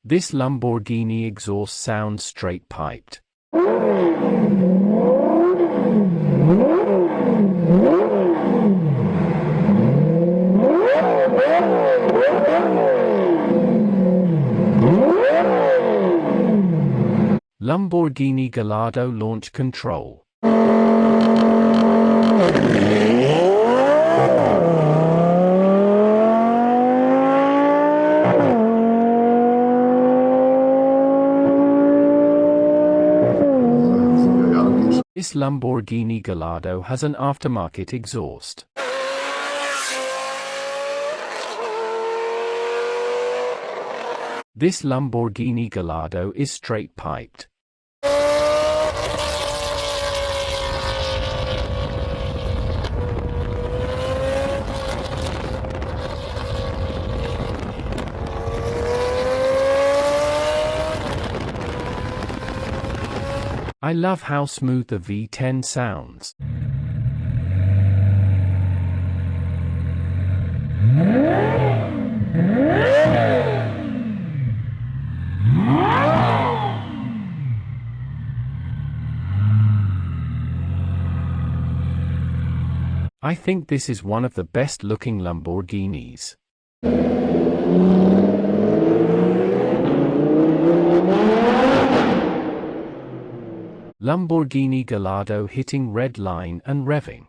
This Lamborghini exhaust sounds straight-piped. Lamborghini Gallardo launch control. This Lamborghini Gallardo has an aftermarket exhaust. This Lamborghini Gallardo is straight-piped. I love how smooth the V10 sounds. I think this is one of the best looking Lamborghinis. Lamborghini Gallardo hitting red line and revving.